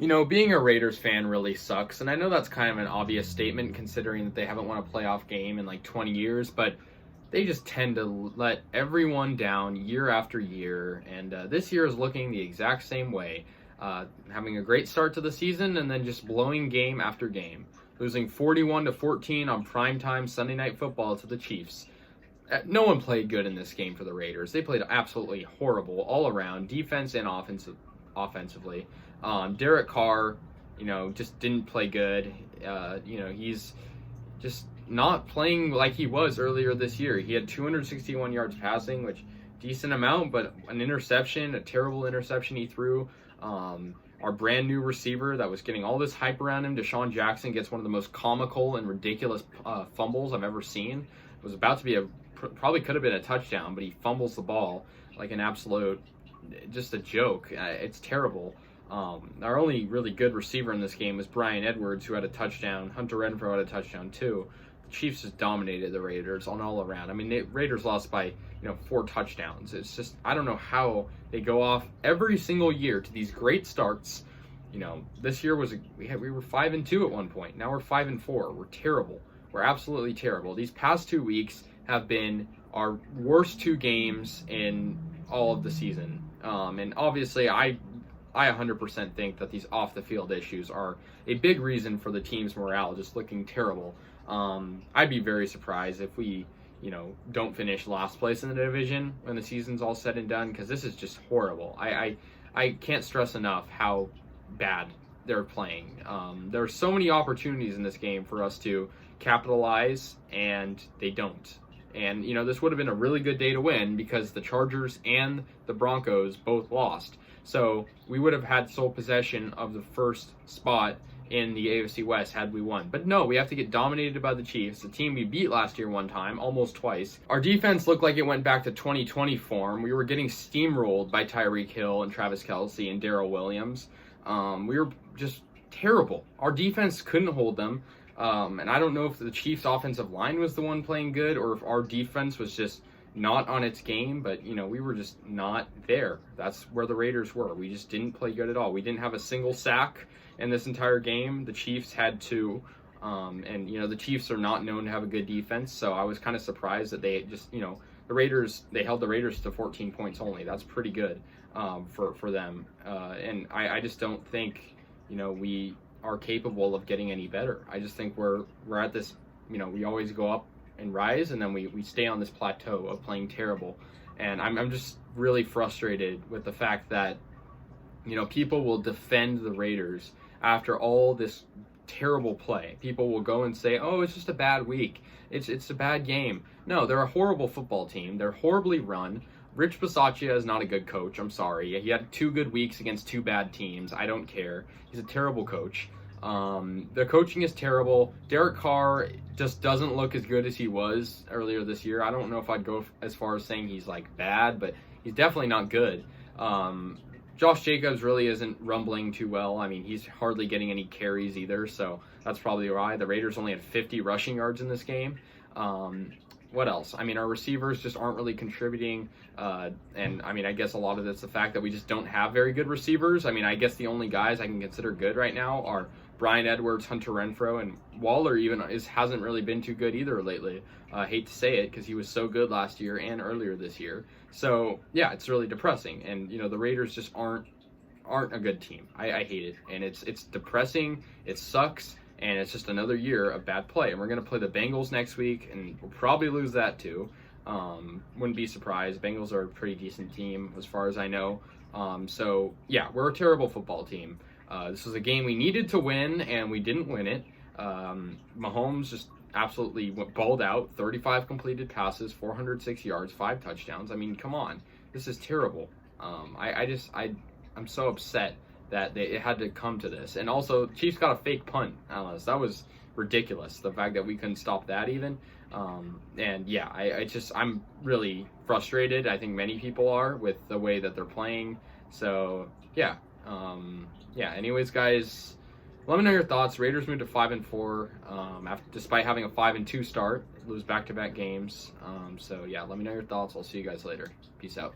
Being a Raiders fan really sucks, and I know that's kind of an obvious statement considering that they haven't won a playoff game in like 20 years, but they just tend to let everyone down year after year, and this year is looking the exact same way. Having a great start to the season and then just blowing game after game, losing 41-14 on primetime Sunday Night Football to the Chiefs. No one played good in this game for the Raiders. They played absolutely horrible all around, defense and offensively. Derek Carr, just didn't play good. He's just not playing like he was earlier this year. He had 261 yards passing, which decent amount, but an interception, a terrible interception he threw. Our brand new receiver that was getting all this hype around him, Deshaun Jackson, gets one of the most comical and ridiculous fumbles I've ever seen. It was about to be probably could have been a touchdown, but he fumbles the ball like an absolute, just a joke. It's terrible. Our only really good receiver in this game was Bryan Edwards, who had a touchdown. Hunter Renfrow had a touchdown too. The Chiefs just dominated the Raiders on all around. I mean, the Raiders lost by 4 touchdowns. It's just, I don't know how they go off every single year to these great starts. This year we were 5-2 at one point. Now we're 5-4. We're terrible. We're absolutely terrible. These past 2 weeks have been our worst 2 games in all of the season. And obviously, I 100% think that these off-the-field issues are a big reason for the team's morale just looking terrible. I'd be very surprised if we, don't finish last place in the division when the season's all said and done, because this is just horrible. I can't stress enough how bad they're playing. There are so many opportunities in this game for us to capitalize, and they don't. And, this would have been a really good day to win because the Chargers and the Broncos both lost. So we would have had sole possession of the first spot in the AFC West had we won. But no, we have to get dominated by the Chiefs, the team we beat last year one time, almost twice. Our defense looked like it went back to 2020 form. We were getting steamrolled by Tyreek Hill and Travis Kelce and Darrell Williams. We were just terrible. Our defense couldn't hold them. And I don't know if the Chiefs' offensive line was the one playing good or if our defense was just not on its game, but, we were just not there. That's where the Raiders were. We just didn't play good at all. We didn't have a single sack in this entire game. The Chiefs had 2, and, the Chiefs are not known to have a good defense, so I was kind of surprised that they just, the Raiders, they held the Raiders to 14 points only. That's pretty good for them, and I just don't think, we are capable of getting any better. I just think we're at this, we always go up and rise, and then we stay on this plateau of playing terrible. And I'm just really frustrated with the fact that, people will defend the Raiders after all this terrible play. People will go and say, oh, it's just a bad week. It's a bad game. No, they're a horrible football team. They're horribly run. Rich Bisaccia is not a good coach. I'm sorry. He had 2 good weeks against 2 bad teams. I don't care. He's a terrible coach. The coaching is terrible. Derek Carr just doesn't look as good as he was earlier this year. I don't know if I'd go as far as saying he's like bad, but he's definitely not good. Josh Jacobs really isn't rumbling too well. I mean, he's hardly getting any carries either, so that's probably why. The Raiders only had 50 rushing yards in this game. What else? I mean, our receivers just aren't really contributing. And, I mean, I guess a lot of it's the fact that we just don't have very good receivers. I mean, I guess the only guys I can consider good right now are Bryan Edwards, Hunter Renfrow, and Waller hasn't really been too good either lately. Hate to say it because he was so good last year and earlier this year. So, yeah, it's really depressing. And, the Raiders just aren't a good team. I hate it. And it's depressing. It sucks. And it's just another year of bad play. And we're going to play the Bengals next week, and we'll probably lose that too. Wouldn't be surprised. Bengals are a pretty decent team as far as I know. So, yeah, we're a terrible football team. This was a game we needed to win, and we didn't win it. Mahomes just absolutely balled out. 35 completed passes, 406 yards, 5 touchdowns. I mean, come on. This is terrible. I'm so upset that it had to come to this. And also, Chiefs got a fake punt on us. That was ridiculous, the fact that we couldn't stop that even. And yeah, I'm really frustrated. I think many people are with the way that they're playing. So yeah. Anyways, guys, let me know your thoughts. Raiders moved to 5-4 despite having a 5-2 start, lose back-to-back games. So yeah, let me know your thoughts. I'll see you guys later. Peace out.